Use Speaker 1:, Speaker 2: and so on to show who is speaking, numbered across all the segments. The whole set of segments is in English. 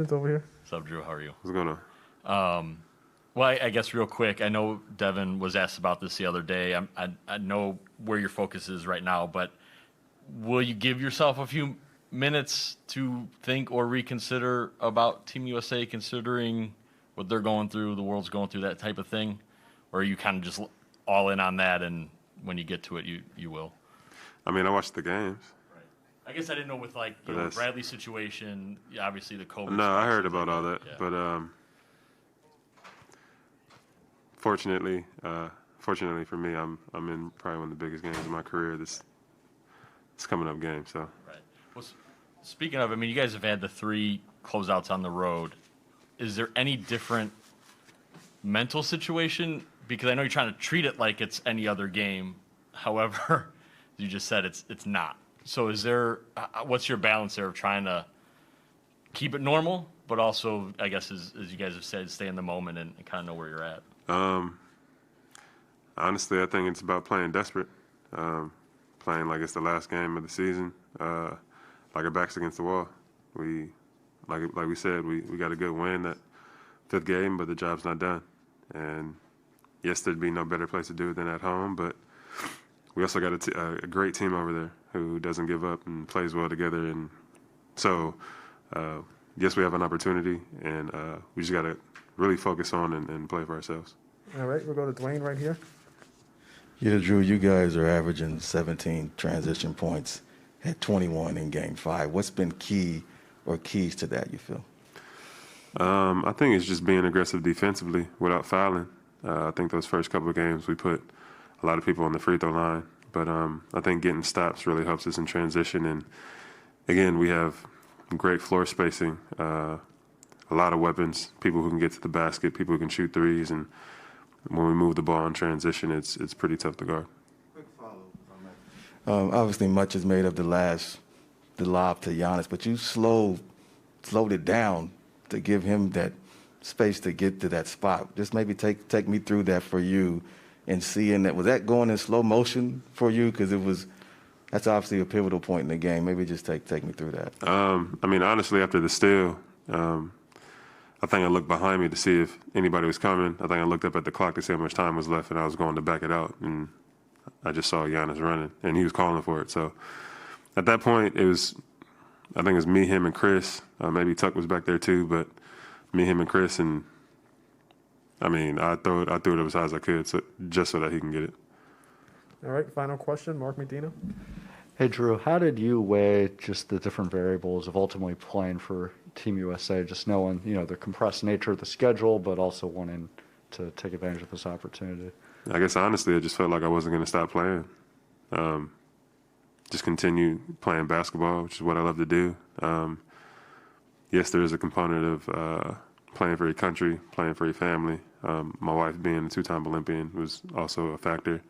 Speaker 1: It's over here.
Speaker 2: What's up, Jrue? How are you?
Speaker 3: What's going on?
Speaker 2: Well, I guess real quick, I know Devin was asked about this the other day. I know where your focus is right now, but will you give yourself a few minutes to think or reconsider about Team USA, considering what they're going through, the world's going through, that type of thing? Or are you kind of just all in on that, and when you get to it, you will?
Speaker 3: I mean, I watched the games.
Speaker 2: Right. I guess I didn't know with, like, the Bradley situation, obviously the COVID.
Speaker 3: No, I heard about
Speaker 2: like
Speaker 3: all that.
Speaker 2: Yeah.
Speaker 3: But fortunately for me, I'm in probably one of the biggest games of my career. This coming up game. So.
Speaker 2: Right. Well, speaking of, I mean, you guys have had the 3 closeouts on the road. Is there any different mental situation? Because I know you're trying to treat it like it's any other game. However, you just said it's not. So is there, what's your balance there of trying to keep it normal, but also, I guess, as you guys have said, stay in the moment and kind of know where you're at?
Speaker 3: Honestly, I think it's about playing desperate, playing like it's the last game of the season, like our back's against the wall. Like we said, we got a good win that 5th game, but the job's not done. And yes, there'd be no better place to do it than at home, but we also got a great team over there who doesn't give up and plays well together. And so, yes, we have an opportunity, and we just got to really focus on and play for ourselves.
Speaker 1: All right, we'll go to Dwayne right here.
Speaker 4: Yeah, Jrue, you guys are averaging 17 transition points, had 21 in Game 5. What's been key or keys to that, you feel?
Speaker 3: I think it's just being aggressive defensively without fouling. I think those first couple of games we put a lot of people on the free throw line. But I think getting stops really helps us in transition. And, again, we have great floor spacing, a lot of weapons, people who can get to the basket, people who can shoot threes. And when we move the ball in transition, it's pretty tough to guard.
Speaker 4: Quick follow-up. Obviously, much is made of the lob to Giannis, but you slowed it down to give him that space to get to that spot. Just maybe take me through that for you and seeing that. Was that going in slow motion for you? Because that's obviously a pivotal point in the game. Maybe just take me through that.
Speaker 3: I mean, honestly, after the steal, I think I looked behind me to see if anybody was coming. I think I looked up at the clock to see how much time was left, and I was going to back it out. And I just saw Giannis running, and he was calling for it. So at that point, I think it was me, him, and Chris. Maybe Tuck was back there too, but me, him, and Chris. And, I mean, I threw it as high as I could just so that he can get it.
Speaker 1: All right, final question, Mark Medina.
Speaker 5: Hey, Jrue, how did you weigh just the different variables of ultimately playing for Team USA, just knowing, the compressed nature of the schedule, but also wanting to take advantage of this opportunity?
Speaker 3: I guess, honestly, I just felt like I wasn't going to stop playing. Just continue playing basketball, which is what I love to do. Yes, there is a component of playing for your country, playing for your family. My wife being a 2-time Olympian was also a factor.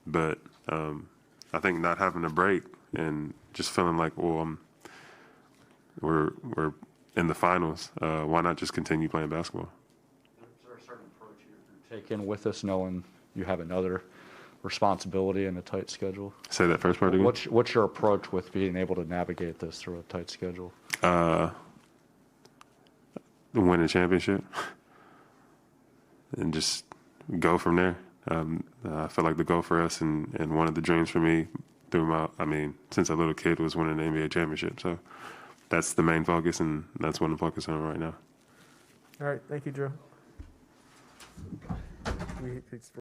Speaker 3: But I think not having a break and just feeling like, well, we're in the finals. Why not just continue playing basketball?
Speaker 5: Is there a certain approach you're taking with this, knowing you have another responsibility and a tight schedule?
Speaker 3: Say that first part again.
Speaker 5: What's your approach with being able to navigate this through a tight schedule?
Speaker 3: Win a championship and just go from there. I feel like the goal for us and one of the dreams for me since a little kid was winning the NBA championship. So that's the main focus, and that's what I'm focusing on right now.
Speaker 1: All right, thank you, Jrue.